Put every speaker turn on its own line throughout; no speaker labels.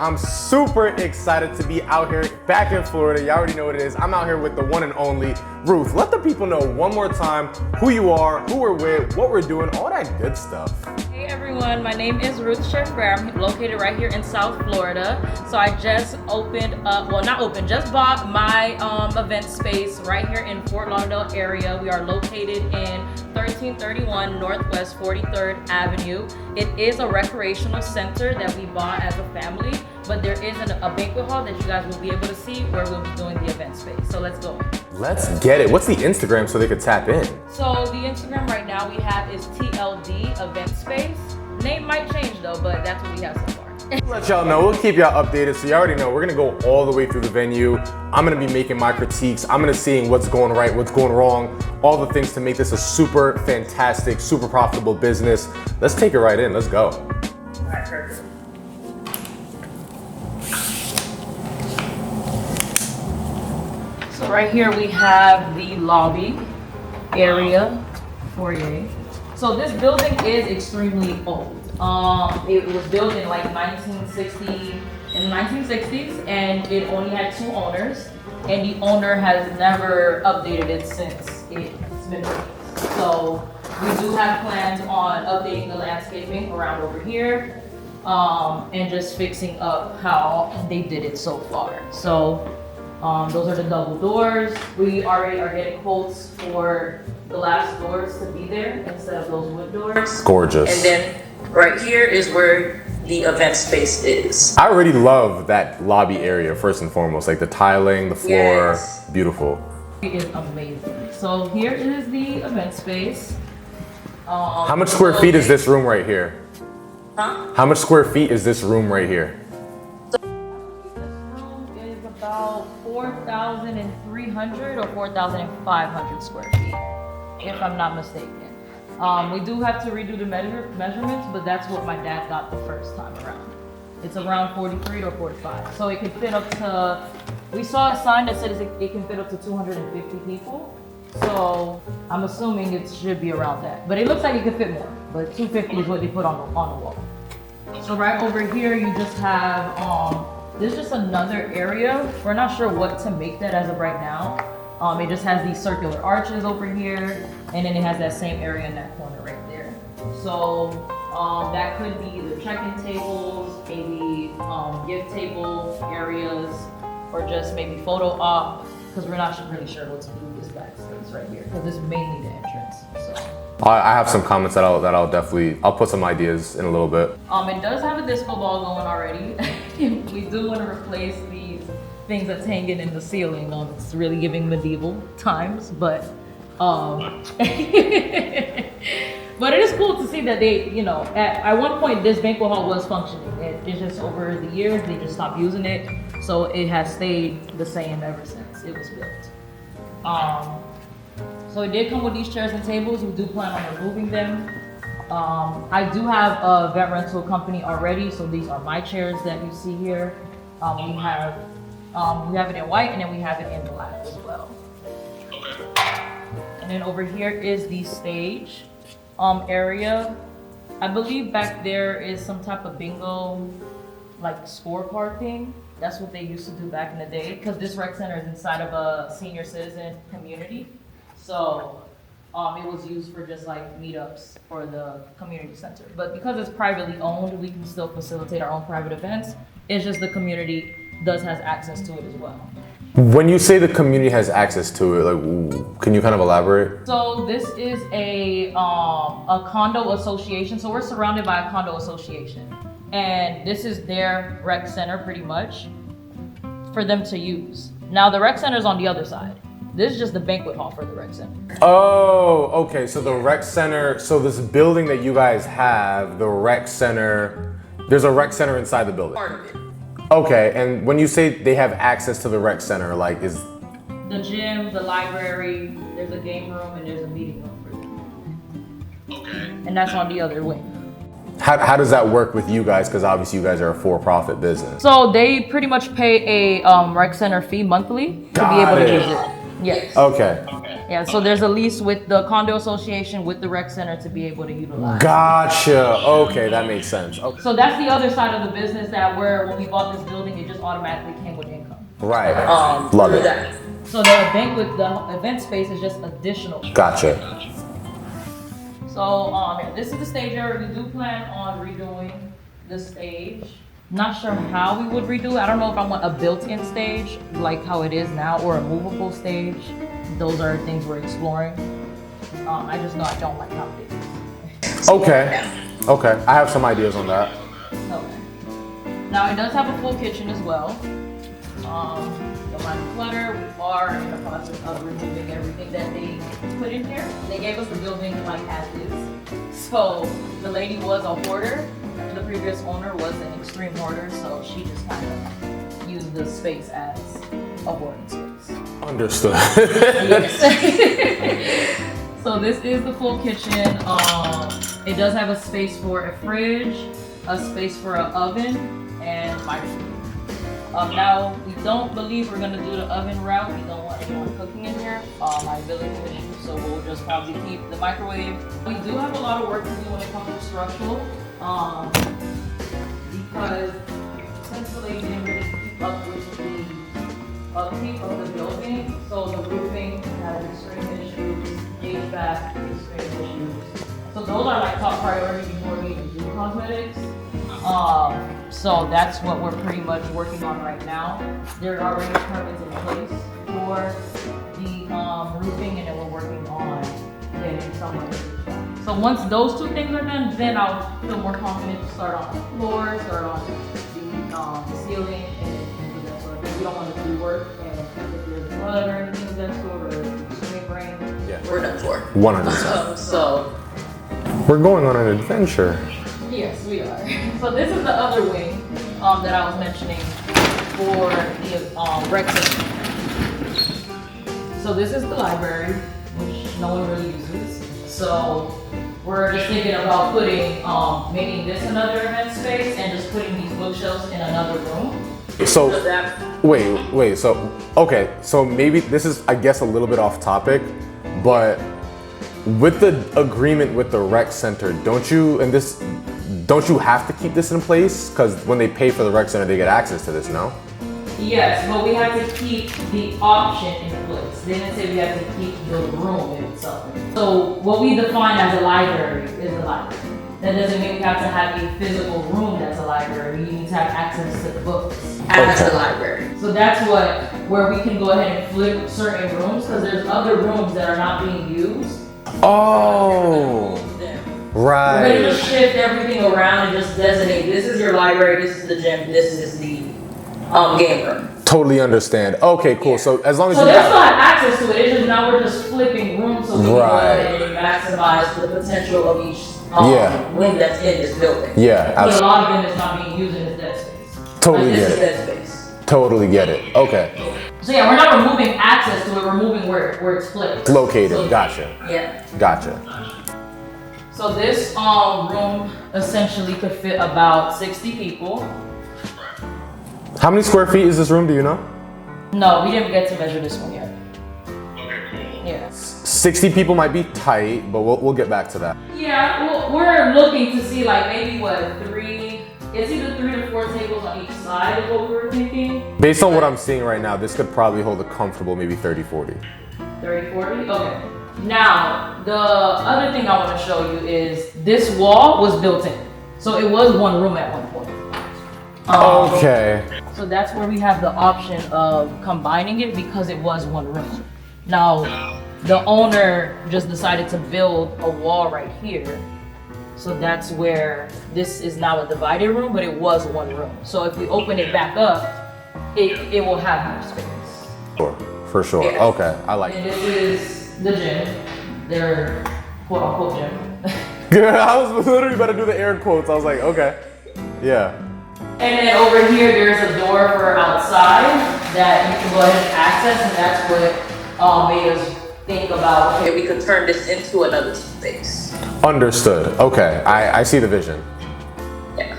I'm super excited to be out here back in Florida. You already know what it is. I'm out here with the one and only Ruth. Let the people know one more time who you are, who we're with, what we're doing, all that good stuff.
Hey everyone, my name is Ruth Sheffer. I'm located right here in South Florida. So I just just bought my event space right here in Fort Lauderdale area. We are located in 1331 Northwest 43rd Avenue. It is a recreational center that we bought as a family, but there is a banquet hall that you guys will be able to see where we'll be doing the event space. So let's go. Let's
get it. What's the Instagram so they could tap in?
So the Instagram right now we have is TLD Event Space. Name might change though, but that's what we have so far.
Let y'all know, we'll keep y'all updated. So you already know, we're gonna go all the way through the venue. I'm gonna be making my critiques. I'm gonna seeing what's going right, what's going wrong, all the things to make this a super fantastic, super profitable business. Let's take it right in, let's go.
All right, perfect. So right here we have the lobby area, foyer. So this building is extremely old. It was built in like 1960s, and it only had 2 owners, and the owner has never updated it since it's been released. So we do have plans on updating the landscaping around over here, and just fixing up how they did it so far. So those are the double doors. We already are getting quotes for the glass doors to be there instead of those wood doors.
Gorgeous.
And then right here is where the event space is.
I already love that lobby area first and foremost, like the tiling, the floor, yes. Beautiful.
It is amazing. So here is the event space.
How much square feet is this room right here?
Huh?
How much square feet is this room right here?
So this room is about 4,300 or 4,500 square feet, if I'm not mistaken. We do have to redo the measurements, but that's what my dad got the first time around. It's around 43 or 45. So it can fit up to, we saw a sign that said it can fit up to 250 people. So I'm assuming it should be around that. But it looks like it could fit more, but 250 is what they put on the wall. So right over here, you just have, there's just another area. We're not sure what to make that as of right now. It just has these circular arches over here, and then it has that same area in that corner right there. So that could be the check-in tables, maybe gift table areas, or just maybe photo op, because we're not really sure what to do with this back space right here, because it's mainly the entrance. So.
I have some comments that I'll definitely, I'll put some ideas in a little bit.
It does have a disco ball going already. We do want to replace these things that's hanging in the ceiling. It's really giving medieval times, but but it is cool to see that they, at one point this banquet hall was functioning. It's just over the years they just stopped using it, so it has stayed the same ever since it was built. So it did come with these chairs and tables. We do plan on removing them. I do have a vet rental company already, so these are my chairs that you see here. We have it in white, and then we have it in black as well. And then over here is the stage area. I believe back there is some type of bingo, like scorecard thing. That's what they used to do back in the day, because this rec center is inside of a senior citizen community. So it was used for just like meetups for the community center. But because it's privately owned, we can still facilitate our own private events. It's just the community has access to it as well.
When you say the community has access to it, like, can you kind of elaborate?
So this is a condo association. So we're surrounded by a condo association, and this is their rec center pretty much for them to use. Now the rec center is on the other side. This is just the banquet hall for the rec center.
Oh, okay. So the rec center, so this building that you guys have, the rec center, there's a rec center inside the building.
Part of it.
Okay, and when you say they have access to the rec center, like is...
The gym, the library, there's a game room, and there's a meeting room for them. Okay. And that's on the other wing.
How does that work with you guys? Because obviously you guys are a for-profit business.
So they pretty much pay a rec center fee monthly to be able to use it. Yes.
Okay.
Yeah, so there's a lease with the condo association with the rec center to be able to utilize.
Gotcha. Okay, that makes sense. Okay.
So that's the other side of the business that where when we bought this building, it just automatically came with income.
Right. Love it.
That. So the event space is just additional.
Gotcha.
So yeah, this is the stage area. We do plan on redoing the stage. Not sure how we would redo it. I don't know if I want a built-in stage like how it is now or a movable stage. Those are things we're exploring. I just know I don't like how it is.
Okay. Okay. I have some ideas on that.
Okay. Now it does have a full kitchen as well. Don't mind the clutter. We are in the process of removing everything that they put in here. They gave us the building like as is. So the lady was a hoarder. The previous owner was an extreme hoarder, so she just kind of used the space as a hoarding space.
Understood.
Yes. So this is the full kitchen. It does have a space for a fridge, a space for an oven, and microwave. Now, we don't believe we're gonna do the oven route. We don't want anyone cooking in here, liability issues, so we'll just probably keep the microwave. We do have a lot of work to do when it comes to structural, because since the lady didn't really keep up with the upkeep of the building, so the roofing has extreme issues, HVAC, extreme issues. So those are like top priority before we even do cosmetics. So that's what we're pretty much working on right now. There are already permits in place for the roofing, and then we're working on getting some of it. So once those two things are done, then I'll feel more confident to start on the floor, start on the ceiling, and things of that sort. Because we don't want to do work, and if there's blood or anything of that sort, or extreme rain,
Yeah.
we're done for.
100%.
So
We're going on an adventure.
yes, we are. So this is the other wing that I was mentioning for the rec center. So this is the library, which no one really uses. So we're just thinking about making this another event space and just putting these bookshelves in another room.
So, wait, so, okay, so maybe this is, I guess, a little bit off topic, but with the agreement with the rec center, don't you have to keep this in place? Because when they pay for the rec center, they get access to this, no?
Yes, but we have to keep the option in place. They didn't say we have to keep the room itself. So what we define as a library is a library. That doesn't mean we have to have a physical room that's a library. You need to have access to the books as a library. So that's where we can go ahead and flip certain rooms, because there's other rooms that are not being used.
Oh, right.
We're gonna just shift everything around and just designate, this is your library, this is the gym, this is the game room.
Totally understand. Okay, cool. So as long as
So
you
they still have access to it, it's just now we're just flipping rooms so we can go ahead and maximize the potential of each room that's in this building.
Yeah,
But a lot of them is not being used in this dead space.
Totally
Like,
get
this
it.
is dead space.
Totally get it. Okay.
So yeah, we're not removing access to it, we're moving where it's flipped.
Located.
So,
Gotcha.
Yeah.
Gotcha.
So this room essentially could fit about 60 people.
How many square feet is this room? Do you know?
No, we didn't get to measure this one yet.
Okay, cool.
Yeah.
60 people might be tight, but we'll get back to that.
Yeah, well, we're looking to see like maybe it's either 3 to 4 tables on each side is what we were thinking.
Based on what I'm seeing right now, this could probably hold a comfortable maybe 30, 40.
30, 40? Okay. Now, the other thing I want to show you is this wall was built in. So it was one room at one point.
Okay.
So that's where we have the option of combining it because it was one room. Now, the owner just decided to build a wall right here. So that's where this is now a divided room, but it was one room. So if we open it back up, it will have more space.
Sure. For sure.
Yeah.
Okay. I like
And
it.
this is the gym, their quote unquote gym.
I was literally about to do the air quotes. I was like, okay. Yeah.
And then over here, there's a door for outside that you can go ahead and access, and that's what made us think about, okay, we could turn this into another space.
Understood. Okay. I see the vision.
Yeah.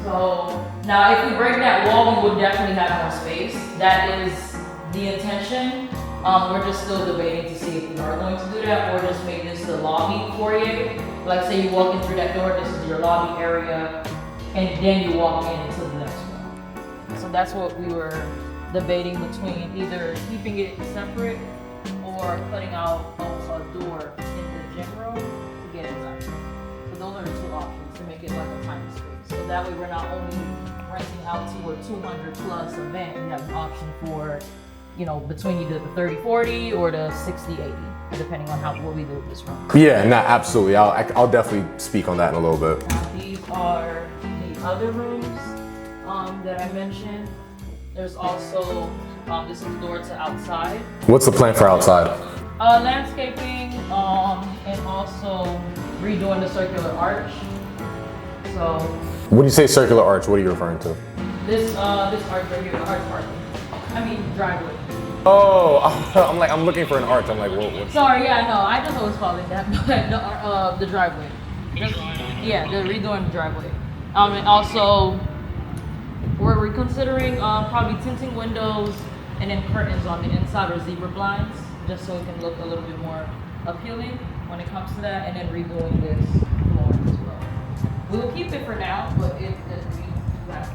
So now if we break that wall, we would definitely have more space. That is the intention. We're just still debating to see if we are going to do that or just make this the lobby foyer. Like say you walk in through that door, this is your lobby area, and then you walk into the next one. So that's what we were debating between either keeping it separate or putting out a door in the gym room to get inside. So those are the two options to make it like a tiny space. So that way we're not only renting out to a 200 plus event, we have an option for, you know, between either the 30-40 or the 60-80, depending on what we do with this room.
Yeah, no, absolutely. I'll definitely speak on that in a little bit.
Now, these are the other rooms that I mentioned. There's also, this is the door to outside.
What's the plan for outside?
Landscaping, and also redoing the circular arch. So.
When you say circular arch, what are you referring to?
This arch right here, the arch parking. I mean driveway.
Oh, I'm looking for an arch. I'm like, what?
Sorry, yeah, no, I just always call it that, but the driveway. Yeah, the redoing the driveway. And also, we're reconsidering probably tinting windows and then curtains on the inside or zebra blinds, just so it can look a little bit more appealing when it comes to that, and then redoing this floor as well. We will keep it for now, but if we that.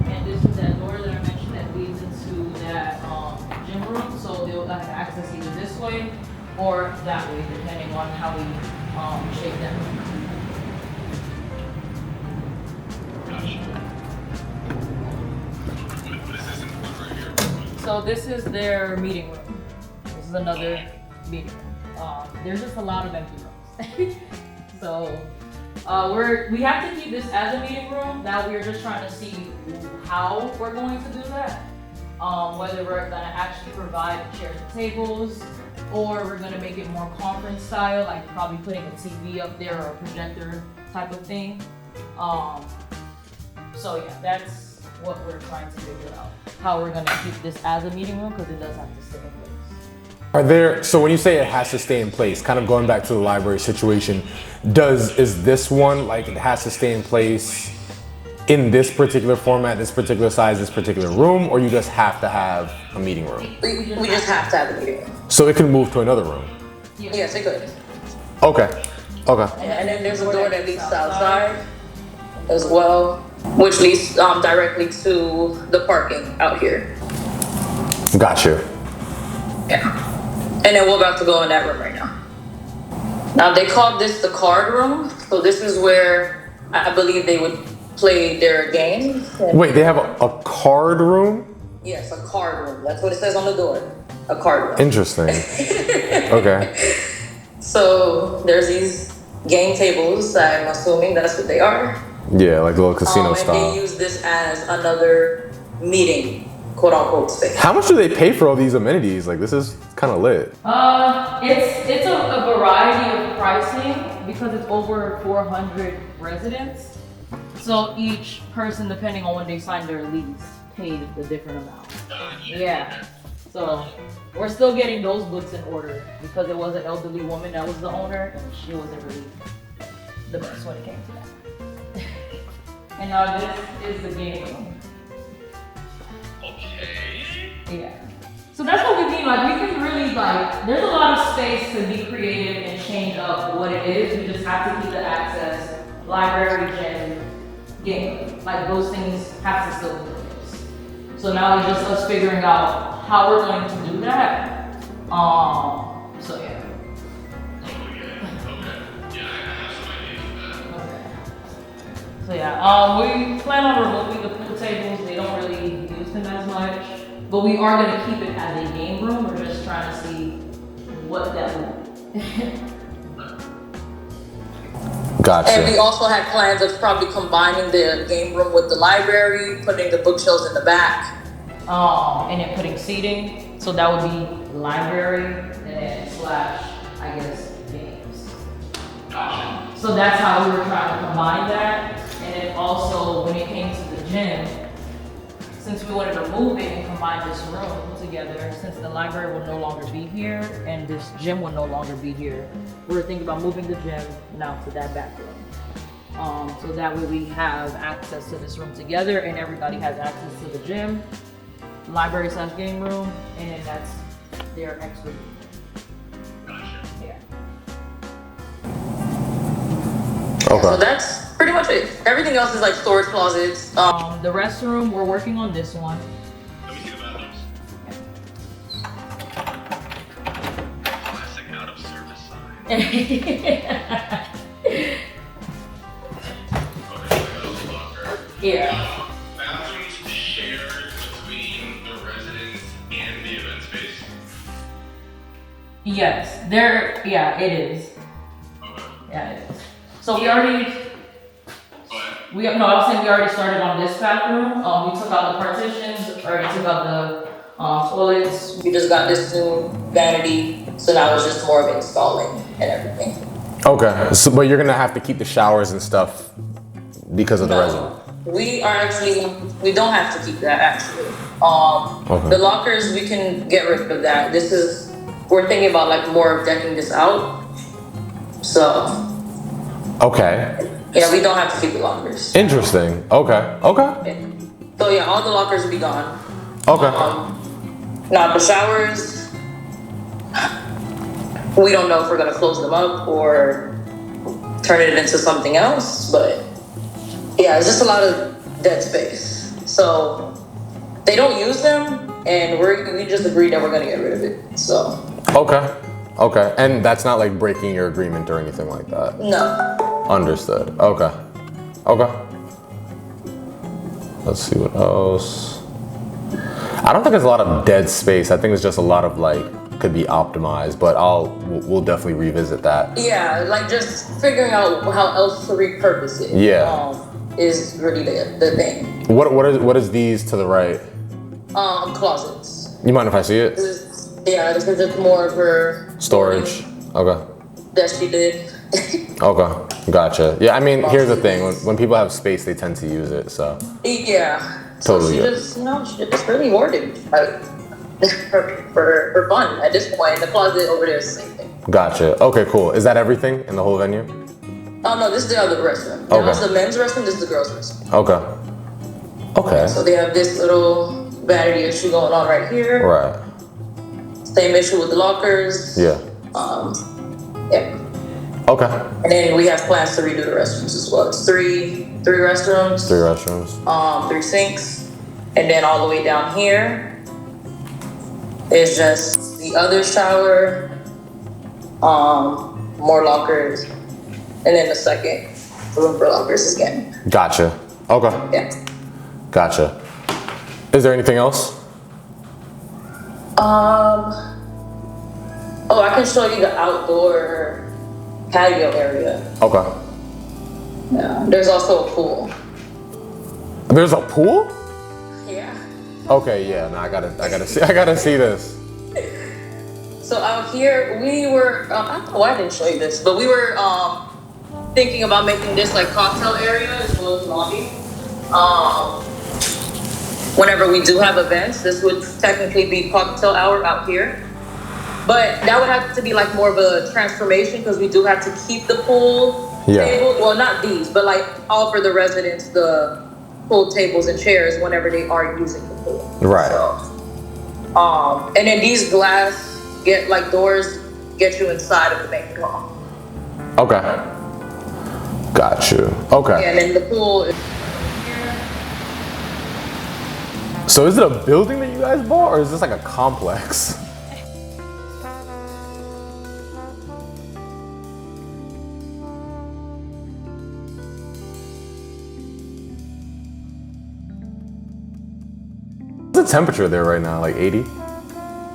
And this is that door that I mentioned that leads into that gym room, so they'll have access either this way or that way, depending on how we shape that room. So this is their meeting room. This is another meeting room. There's just a lot of empty rooms. So we have to keep this as a meeting room. Now we're just trying to see how we're going to do that. Whether we're gonna actually provide chairs and tables, or we're gonna make it more conference style, like probably putting a TV up there or a projector type of thing. So yeah, that's what we're trying to figure out. How we're gonna keep this as a meeting room, because it does have to stay in place.
So when you say it has to stay in place, kind of going back to the library situation, is this one, like it has to stay in place in this particular format, this particular size, this particular room, or you just have to have a meeting room?
We just have to have a meeting room.
So it can move to another room?
Yes, it could.
Okay.
And then there's a door that leads to outside as well, which leads directly to the parking out here.
Gotcha.
Yeah. And then we're about to go in that room right now. Now they called this the card room, so this is where I believe they would play their games.
Wait, they have a card room?
Yes, a card room. That's what it says on the door. A card room.
Interesting. Okay.
So there's these game tables. I'm assuming that's what they are.
Yeah, like a little casino
And
style.
they use this as another meeting, quote unquote, space.
How much do they pay for all these amenities? Like, this is kind of lit.
It's a variety of pricing because it's over 400 residents. So each person, depending on when they sign their lease, paid the different amount. Yeah. So we're still getting those books in order because it was an elderly woman that was the owner, and she wasn't really the best when it came to that. And now this is the game room.
Okay.
Yeah. So that's what we mean, like we can really there's a lot of space to be creative and change up what it is. We just have to keep the access, library, gym, game. Like those things have to still be in place. So now it's just us figuring out how we're going to do that. So yeah. So yeah, we plan on removing the pool tables. They don't really use them as much, but we are going to keep it as a game room. We're just trying to see what that will be.
Gotcha.
And we also had plans of probably combining the game room with the library, putting the bookshelves in the back.
And then putting seating. So that would be library and then / I guess games. So that's how we were trying to combine that. And then also when it came to the gym, since we wanted to move it and combine this room together, since the library will no longer be here and this gym will no longer be here, we were thinking about moving the gym now to that back room. So that way we have access to this room together and everybody has access to the gym, library / game room, and then that's their extra room.
Gotcha.
Yeah.
Okay.
So that's pretty much it. Everything else is like storage closets.
The restroom, we're working on this one.
Let me see the bathrooms. Classic out of service sign. Okay, so that was a locker.
Yeah.
Bathrooms shared between the residents and the event space.
Yes, it is.
Okay.
Yeah, it is. So we already,
But
I was saying we already started on this bathroom. We took out the partitions, already took out the toilets.
We just got this new vanity, so now it's just more of installing and everything.
Okay. So, but you're gonna have to keep the showers and stuff because of the resident.
We don't have to keep that actually.
Okay.
The lockers, we can get rid of that. We're thinking about like more of decking this out. So,
Okay.
yeah, we don't have to keep the lockers.
Interesting. Okay. Okay.
So yeah, all the lockers will be gone.
Okay.
Now the showers, we don't know if we're gonna close them up or turn it into something else, but yeah, it's just a lot of dead space. So they don't use them, and we just agreed that we're gonna get rid of it. So
Okay. Okay. And that's not like breaking your agreement or anything like that.
no.
Understood. Okay. Okay. Let's see what else. I don't think there's a lot of dead space. I think it's just a lot of like could be optimized, but we'll definitely revisit that.
Yeah, like just figuring out how else to repurpose it.
Yeah.
Is really the thing.
What is these to the right?
Closets.
You mind if I see it?
This is just more of her
Storage. Okay.
that she did.
Okay. Gotcha. Yeah. I mean, here's the thing. When people have space, they tend to use it. So.
Yeah.
Totally.
So she just really hoarded, like for fun. At this point, the closet over there is the same thing.
Gotcha. Okay. Cool. Is that everything in the whole venue?
Oh no, this is the other restroom.
Okay.
That's the men's restroom. This is the girls' restroom.
Okay. Okay.
So they have this little vanity issue going on right here.
Right.
Same issue with the lockers.
Yeah.
Yeah.
Okay.
And then we have plans to redo the restrooms as well. It's three restrooms.
3 restrooms.
3 sinks, and then all the way down here is just the other shower, more lockers, and then the second room for lockers again.
Gotcha. Okay.
Yeah.
Gotcha. Is there anything else?
Oh, I can show you the outdoor patio area.
Okay.
Yeah. There's also a pool.
There's a pool?
Yeah.
Okay, yeah. No, I gotta see this.
So out here, we were, I don't know why I didn't show you this, but we were thinking about making this like cocktail area as well as lobby. Whenever we do have events, this would technically be cocktail hour out here. But that would have to be like more of a transformation because we do have to keep the pool table. Well, not these, but like offer the residents the pool tables and chairs whenever they are using the pool.
Right.
So, and then these glass doors get you inside of the main hall.
Okay. Got you. Okay.
And then the pool is
So is it a building that you guys bought, or is this like a complex? What's the temperature there right now? Like 80?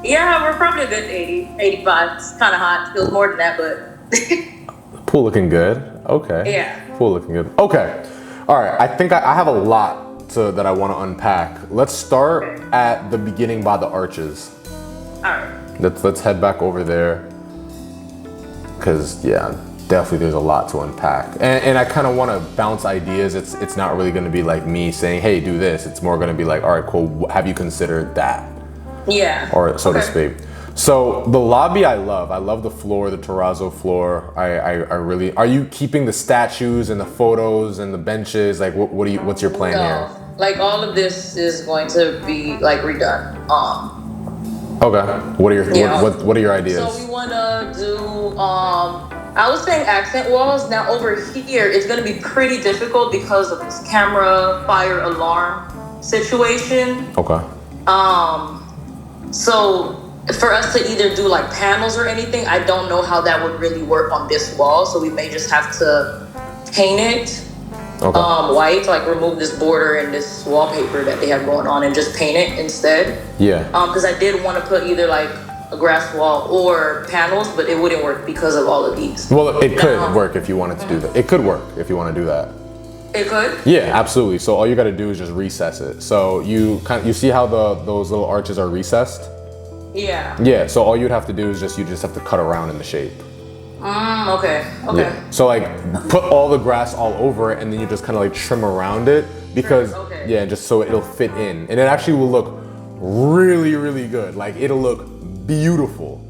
yeah, we're probably a good 80, 85. It's kind of hot. Feels more than that, but
Pool looking good. Okay.
Yeah.
Pool looking good. Okay. All right. I think I have a lot that I want to unpack. Let's start at the beginning by the arches.
all right.
Let's head back over there. Cause yeah, definitely there's a lot to unpack. And I kind of want to bounce ideas. It's not really going to be like me saying, hey, do this. It's more going to be like, all right, cool. Have you considered that?
Yeah.
Or so to speak. So the lobby I love the floor, the terrazzo floor. I really, are you keeping the statues and the photos and the benches? Like what's your plan here?
Like all of this is going to be like redone.
Okay. What are your ideas?
So we want to do, I was saying accent walls. Now over here, it's going to be pretty difficult because of this camera fire alarm situation.
Okay.
So for us to either do like panels or anything, I don't know how that would really work on this wall. So we may just have to paint it white, like remove this border and this wallpaper that they have going on and just paint it instead.
Yeah.
Because I did want to put either like a grass wall or panels, but it wouldn't work because of all of these.
Well, it could work if you wanted to do that. It could work if you want to do that.
It could?
Yeah, absolutely. So all you got to do is just recess it. So you see how those little arches are recessed?
Yeah.
Yeah. So all you'd have to do is you just have to cut around in the shape.
Okay.
Yeah. So like put all the grass all over it, and then you just kind of like trim around it because just so it'll fit in, and it actually will look really, really good. Like it'll look beautiful.